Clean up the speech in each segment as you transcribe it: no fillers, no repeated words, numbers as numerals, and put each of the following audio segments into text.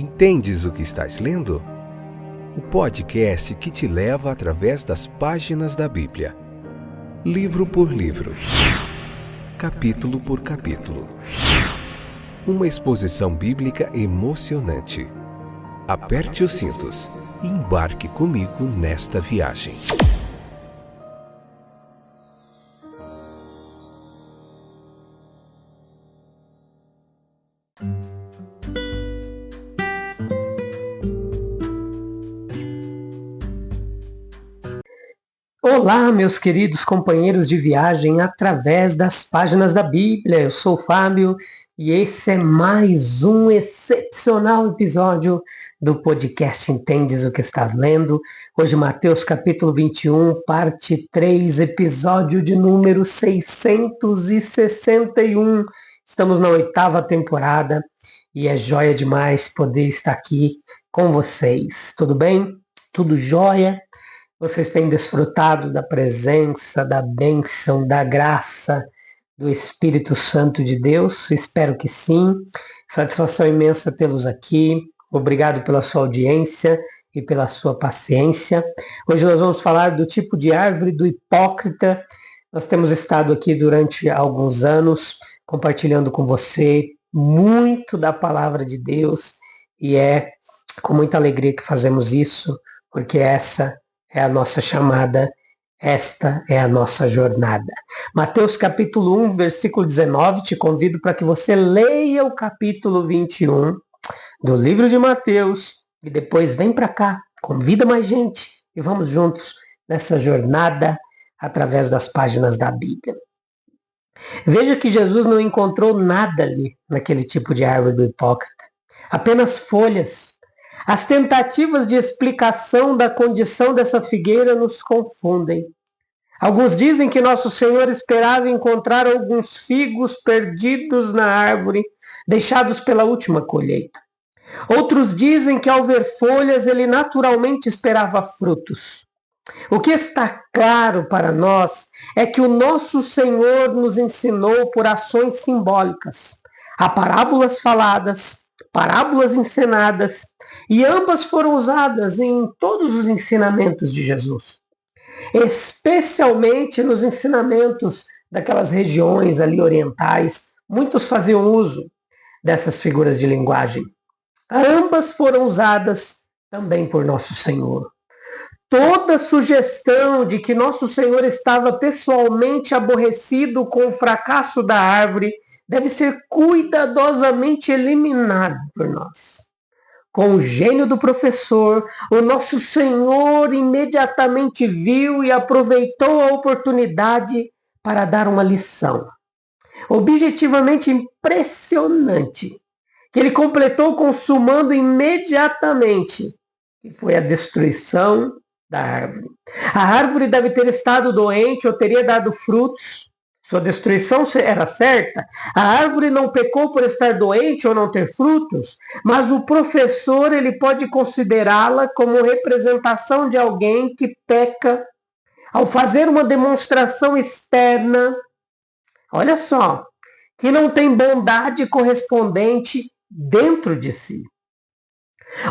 Entendes o que estás lendo? O podcast que te leva através das páginas da Bíblia. Livro por livro. Capítulo por capítulo. Uma exposição bíblica emocionante. Aperte os cintos e embarque comigo nesta viagem. Olá, meus queridos companheiros de viagem através das páginas da Bíblia. Eu sou o Fábio e esse é mais um excepcional episódio do podcast Entendes o que estás lendo. Hoje, Mateus capítulo 21, parte 3, episódio de número 661. Estamos na 8ª temporada e é joia demais poder estar aqui com vocês. Tudo bem? Tudo jóia? Vocês têm desfrutado da presença, da bênção, da graça do Espírito Santo de Deus? Espero que sim. Satisfação imensa tê-los aqui. Obrigado pela sua audiência e pela sua paciência. Hoje nós vamos falar do tipo de árvore do hipócrita. Nós temos estado aqui durante alguns anos compartilhando com você muito da palavra de Deus e é com muita alegria que fazemos isso, porque essa é a nossa chamada, esta é a nossa jornada. Mateus capítulo 1, versículo 19, te convido para que você leia o capítulo 21 do livro de Mateus e depois vem para cá, convida mais gente e vamos juntos nessa jornada através das páginas da Bíblia. Veja que Jesus não encontrou nada ali naquele tipo de árvore do hipócrita, apenas folhas. As tentativas de explicação da condição dessa figueira nos confundem. Alguns dizem que Nosso Senhor esperava encontrar alguns figos perdidos na árvore, deixados pela última colheita. Outros dizem que ao ver folhas ele naturalmente esperava frutos. O que está claro para nós é que o Nosso Senhor nos ensinou por ações simbólicas. Há parábolas faladas, parábolas encenadas, e ambas foram usadas em todos os ensinamentos de Jesus, especialmente nos ensinamentos daquelas regiões ali orientais. Muitos faziam uso dessas figuras de linguagem. Ambas foram usadas também por Nosso Senhor. Toda sugestão de que Nosso Senhor estava pessoalmente aborrecido com o fracasso da árvore deve ser cuidadosamente eliminado por nós. Com o gênio do professor, o Nosso Senhor imediatamente viu e aproveitou a oportunidade para dar uma lição objetivamente impressionante, que ele completou consumando imediatamente, que foi a destruição da árvore. A árvore deve ter estado doente ou teria dado frutos. Sua destruição era certa. A árvore não pecou por estar doente ou não ter frutos, mas o professor ele pode considerá-la como representação de alguém que peca ao fazer uma demonstração externa, olha só, que não tem bondade correspondente dentro de si.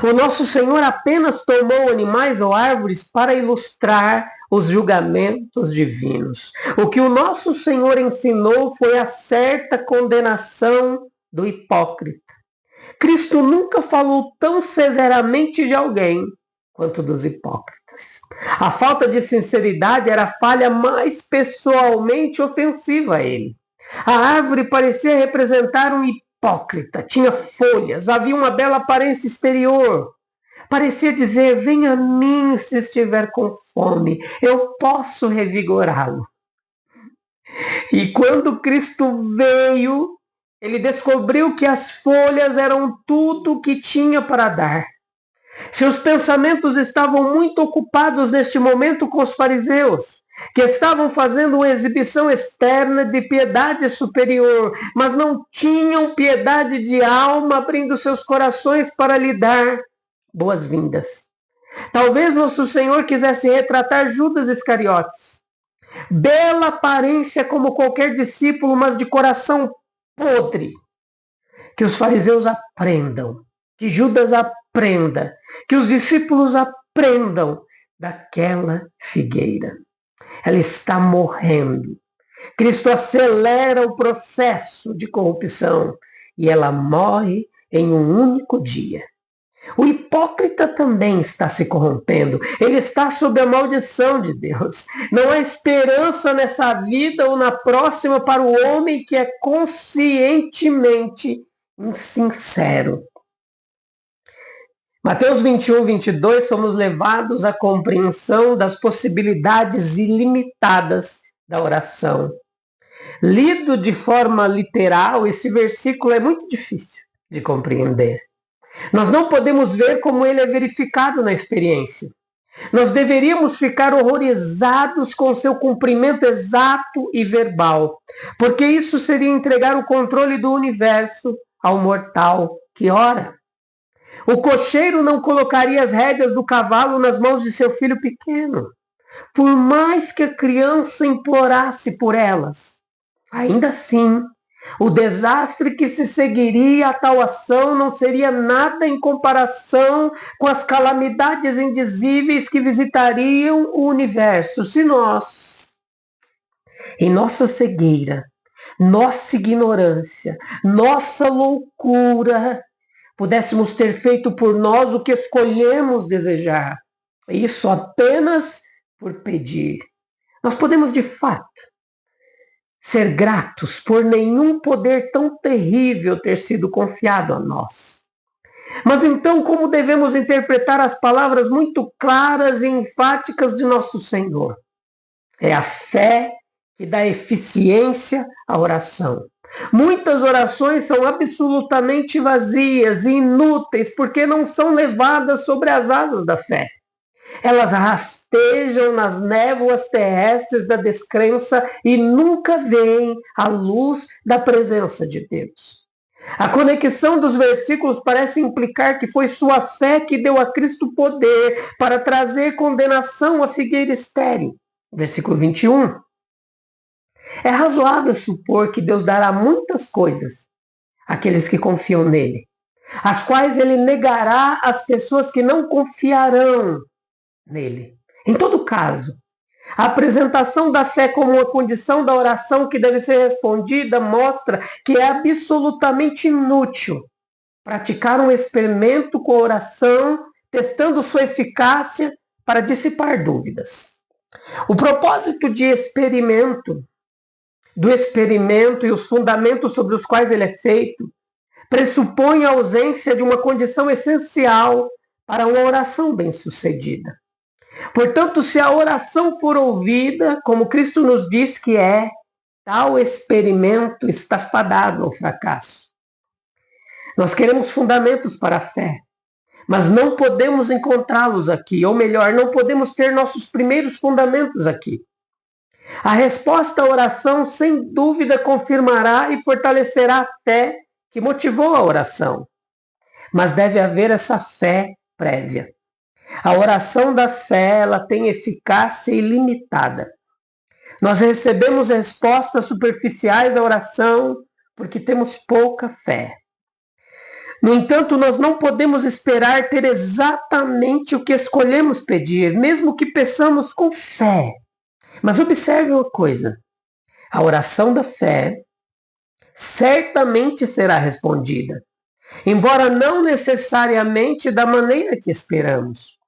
O Nosso Senhor apenas tomou animais ou árvores para ilustrar os julgamentos divinos. O que o Nosso Senhor ensinou foi a certa condenação do hipócrita. Cristo nunca falou tão severamente de alguém quanto dos hipócritas. A falta de sinceridade era a falha mais pessoalmente ofensiva a ele. A árvore parecia representar um hipócrita, tinha folhas, havia uma bela aparência exterior. Parecia dizer: venha a mim se estiver com fome, eu posso revigorá-lo. E quando Cristo veio, ele descobriu que as folhas eram tudo o que tinha para dar. Seus pensamentos estavam muito ocupados neste momento com os fariseus, que estavam fazendo uma exibição externa de piedade superior, mas não tinham piedade de alma, abrindo seus corações para lhe dar boas-vindas. Talvez Nosso Senhor quisesse retratar Judas Iscariotes. Bela aparência como qualquer discípulo, mas de coração podre. Que os fariseus aprendam que Judas aprenda, que os discípulos aprendam daquela figueira. Ela está morrendo. Cristo acelera o processo de corrupção e ela morre em um único dia. O hipócrita também está se corrompendo. Ele está sob a maldição de Deus. Não há esperança nessa vida ou na próxima para o homem que é conscientemente insincero. Mateus 21, 22, somos levados à compreensão das possibilidades ilimitadas da oração. Lido de forma literal, esse versículo é muito difícil de compreender. Nós não podemos ver como ele é verificado na experiência. Nós deveríamos ficar horrorizados com seu cumprimento exato e verbal, porque isso seria entregar o controle do universo ao mortal que ora. O cocheiro não colocaria as rédeas do cavalo nas mãos de seu filho pequeno, por mais que a criança implorasse por elas. Ainda assim, o desastre que se seguiria a tal ação não seria nada em comparação com as calamidades indizíveis que visitariam o universo se nós, em nossa cegueira, nossa ignorância, nossa loucura, pudéssemos ter feito por nós o que escolhemos desejar. Isso apenas por pedir. Nós podemos, de fato, ser gratos por nenhum poder tão terrível ter sido confiado a nós. Mas então, como devemos interpretar as palavras muito claras e enfáticas de nosso Senhor? É a fé que dá eficiência à oração. Muitas orações são absolutamente vazias e inúteis porque não são levadas sobre as asas da fé. Elas rastejam nas névoas terrestres da descrença e nunca veem a luz da presença de Deus. A conexão dos versículos parece implicar que foi sua fé que deu a Cristo poder para trazer condenação à figueira estéril. Versículo 21. É razoável supor que Deus dará muitas coisas àqueles que confiam nele, as quais ele negará às pessoas que não confiarão nele. Em todo caso, a apresentação da fé como uma condição da oração que deve ser respondida mostra que é absolutamente inútil praticar um experimento com a oração, testando sua eficácia para dissipar dúvidas. O propósito do experimento e os fundamentos sobre os quais ele é feito pressupõe a ausência de uma condição essencial para uma oração bem-sucedida. Portanto, se a oração for ouvida, como Cristo nos diz que é, tal experimento está fadado ao fracasso. Nós queremos fundamentos para a fé, mas não podemos encontrá-los aqui, ou melhor, não podemos ter nossos primeiros fundamentos aqui. A resposta à oração, sem dúvida, confirmará e fortalecerá a fé que motivou a oração. Mas deve haver essa fé prévia. A oração da fé, ela tem eficácia ilimitada. Nós recebemos respostas superficiais à oração porque temos pouca fé. No entanto, nós não podemos esperar ter exatamente o que escolhemos pedir, mesmo que peçamos com fé. Mas observe uma coisa, a oração da fé certamente será respondida, embora não necessariamente da maneira que esperamos.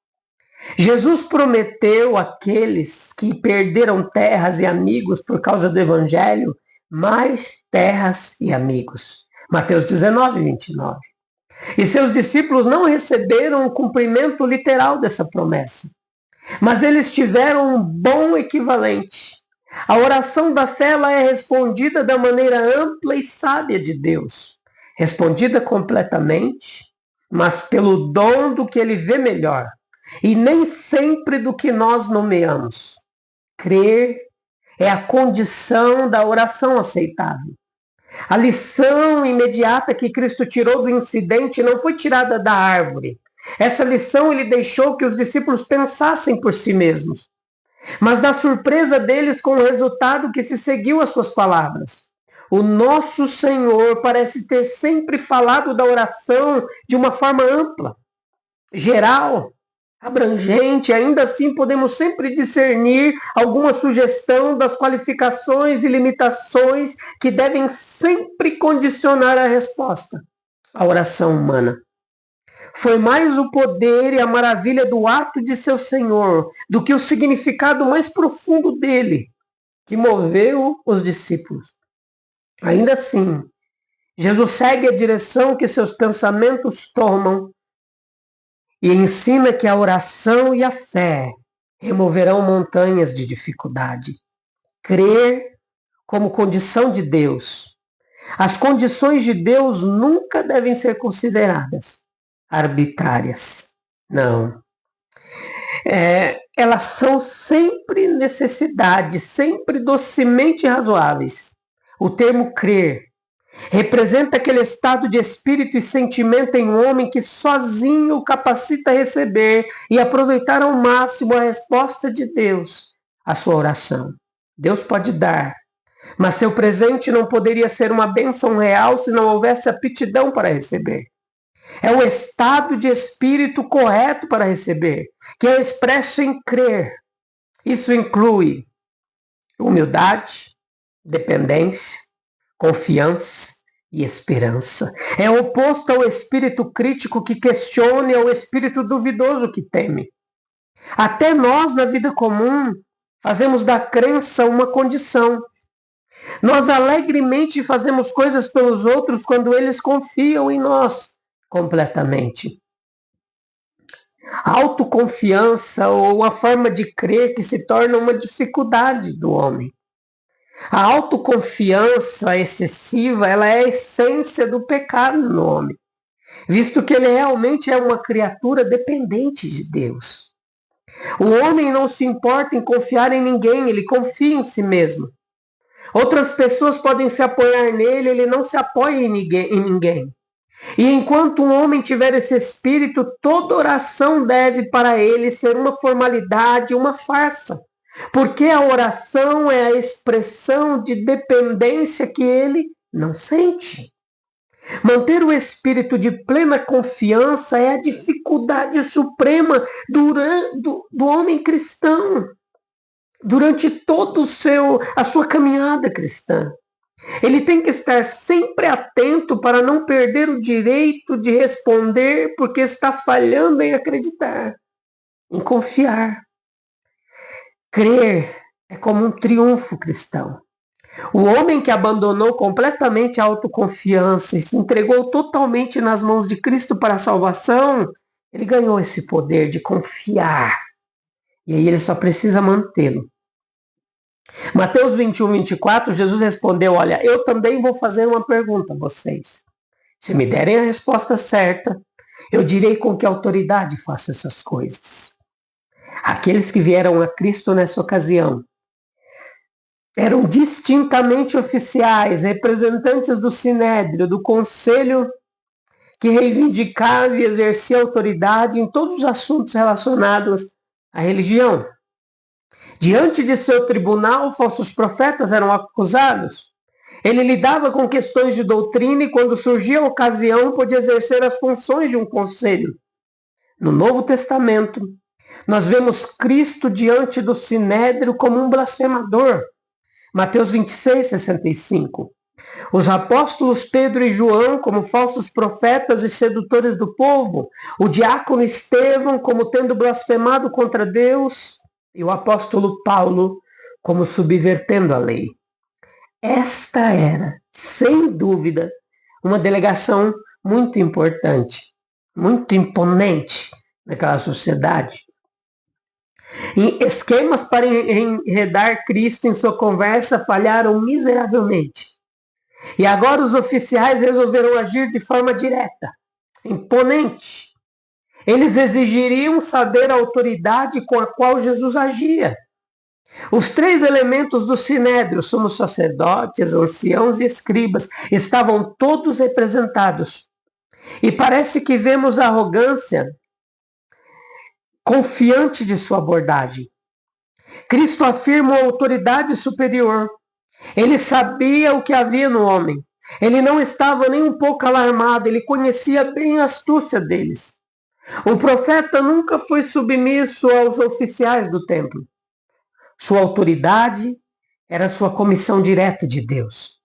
Jesus prometeu àqueles que perderam terras e amigos por causa do Evangelho, mais terras e amigos. Mateus 19, 29. E seus discípulos não receberam o cumprimento literal dessa promessa, mas eles tiveram um bom equivalente. A oração da fé ela é respondida da maneira ampla e sábia de Deus, respondida completamente, mas pelo dom do que ele vê melhor, e nem sempre do que nós nomeamos. Crer é a condição da oração aceitável. A lição imediata que Cristo tirou do incidente não foi tirada da árvore. Essa lição ele deixou que os discípulos pensassem por si mesmos, mas da surpresa deles com o resultado que se seguiu às suas palavras. O nosso Senhor parece ter sempre falado da oração de uma forma ampla, geral, abrangente. Ainda assim, podemos sempre discernir alguma sugestão das qualificações e limitações que devem sempre condicionar a resposta à oração humana. Foi mais o poder e a maravilha do ato de seu Senhor do que o significado mais profundo dele que moveu os discípulos. Ainda assim, Jesus segue a direção que seus pensamentos tomam e ensina que a oração e a fé removerão montanhas de dificuldade. Crer como condição de Deus. As condições de Deus nunca devem ser consideradas arbitrárias. Não. Elas são sempre necessidades, sempre docemente razoáveis. O termo crer representa aquele estado de espírito e sentimento em um homem que sozinho o capacita a receber e aproveitar ao máximo a resposta de Deus à sua oração. Deus pode dar, mas seu presente não poderia ser uma bênção real se não houvesse aptidão para receber. É o estado de espírito correto para receber, que é expresso em crer. Isso inclui humildade, dependência, confiança e esperança. É oposto ao espírito crítico que questiona e ao espírito duvidoso que teme. Até nós, na vida comum, fazemos da crença uma condição. Nós alegremente fazemos coisas pelos outros quando eles confiam em nós completamente. A autoconfiança ou a forma de crer que se torna uma dificuldade do homem. A autoconfiança excessiva, ela é a essência do pecado no homem, visto que ele realmente é uma criatura dependente de Deus. O homem não se importa em confiar em ninguém, ele confia em si mesmo. Outras pessoas podem se apoiar nele, ele não se apoia em ninguém. E enquanto um homem tiver esse espírito, toda oração deve para ele ser uma formalidade, uma farsa. Porque a oração é a expressão de dependência que ele não sente. Manter o espírito de plena confiança é a dificuldade suprema do homem cristão durante toda a sua caminhada cristã. Ele tem que estar sempre atento para não perder o direito de responder porque está falhando em acreditar, em confiar. Crer é como um triunfo cristão. O homem que abandonou completamente a autoconfiança e se entregou totalmente nas mãos de Cristo para a salvação, ele ganhou esse poder de confiar. E aí ele só precisa mantê-lo. Mateus 21, 24, Jesus respondeu: olha, eu também vou fazer uma pergunta a vocês. Se me derem a resposta certa, eu direi com que autoridade faço essas coisas. Aqueles que vieram a Cristo nessa ocasião eram distintamente oficiais, representantes do Sinédrio, do conselho que reivindicava e exercia autoridade em todos os assuntos relacionados à religião. Diante de seu tribunal, falsos profetas eram acusados. Ele lidava com questões de doutrina e, quando surgia a ocasião, podia exercer as funções de um conselho. No Novo Testamento, nós vemos Cristo diante do Sinédrio como um blasfemador. Mateus 26, 65. Os apóstolos Pedro e João como falsos profetas e sedutores do povo. O diácono Estevão como tendo blasfemado contra Deus. E o apóstolo Paulo como subvertendo a lei. Esta era, sem dúvida, uma delegação muito importante, muito imponente naquela sociedade. Esquemas para enredar Cristo em sua conversa falharam miseravelmente. E agora os oficiais resolveram agir de forma direta, imponente. Eles exigiriam saber a autoridade com a qual Jesus agia. Os 3 elementos do Sinédrio, sumos sacerdotes, anciãos e escribas, estavam todos representados. E parece que vemos a arrogância confiante de sua abordagem. Cristo afirma uma autoridade superior. Ele sabia o que havia no homem. Ele não estava nem um pouco alarmado, ele conhecia bem a astúcia deles. O profeta nunca foi submisso aos oficiais do templo. Sua autoridade era sua comissão direta de Deus.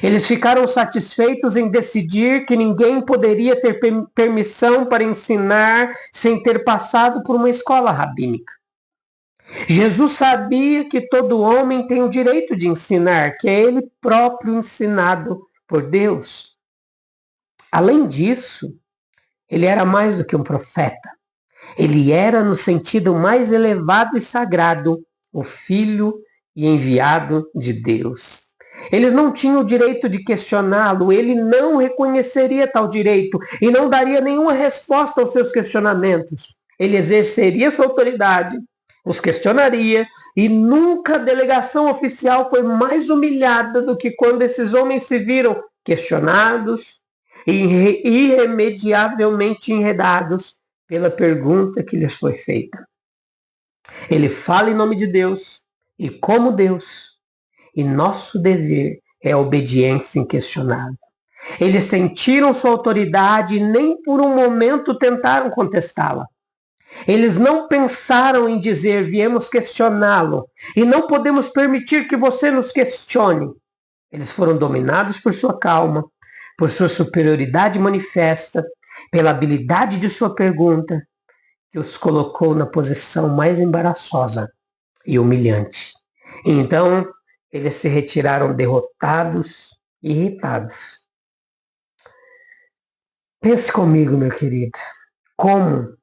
Eles ficaram satisfeitos em decidir que ninguém poderia ter permissão para ensinar sem ter passado por uma escola rabínica. Jesus sabia que todo homem tem o direito de ensinar, que é ele próprio ensinado por Deus. Além disso, ele era mais do que um profeta. Ele era, no sentido mais elevado e sagrado, o Filho e enviado de Deus. Eles não tinham o direito de questioná-lo, ele não reconheceria tal direito e não daria nenhuma resposta aos seus questionamentos. Ele exerceria sua autoridade, os questionaria, e nunca a delegação oficial foi mais humilhada do que quando esses homens se viram questionados e irremediavelmente enredados pela pergunta que lhes foi feita. Ele fala em nome de Deus e como Deus, e nosso dever é a obediência inquestionável. Eles sentiram sua autoridade e nem por um momento tentaram contestá-la. Eles não pensaram em dizer, viemos questioná-lo, e não podemos permitir que você nos questione. Eles foram dominados por sua calma, por sua superioridade manifesta, pela habilidade de sua pergunta, que os colocou na posição mais embaraçosa e humilhante. Então, eles se retiraram derrotados e irritados. Pense comigo, meu querido, como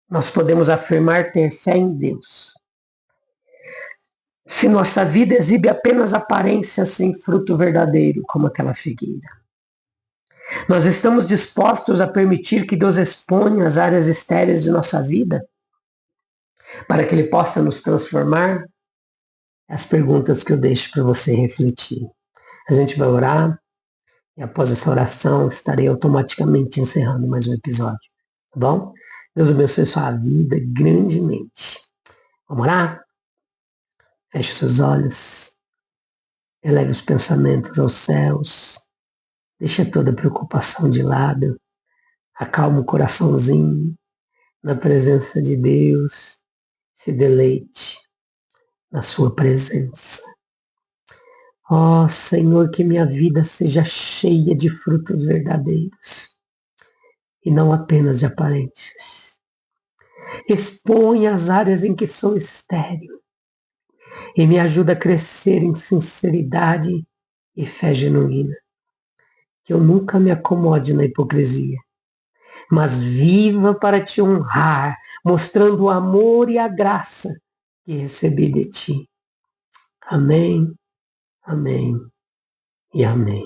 nós podemos afirmar ter fé em Deus se nossa vida exibe apenas aparência sem fruto verdadeiro, como aquela figueira? Nós estamos dispostos a permitir que Deus exponha as áreas estéreis de nossa vida para que Ele possa nos transformar? As perguntas que eu deixo para você refletir. A gente vai orar e após essa oração estarei automaticamente encerrando mais um episódio, tá bom? Deus abençoe sua vida grandemente. Vamos orar? Feche seus olhos, eleve os pensamentos aos céus, deixa toda preocupação de lado, acalma o coraçãozinho na presença de Deus, se deleite na sua presença. Ó Senhor, que minha vida seja cheia de frutos verdadeiros e não apenas de aparências. Exponha as áreas em que sou estéril e me ajuda a crescer em sinceridade e fé genuína. Que eu nunca me acomode na hipocrisia, mas viva para te honrar, mostrando o amor e a graça que recebi de ti. Amém, amém e amém.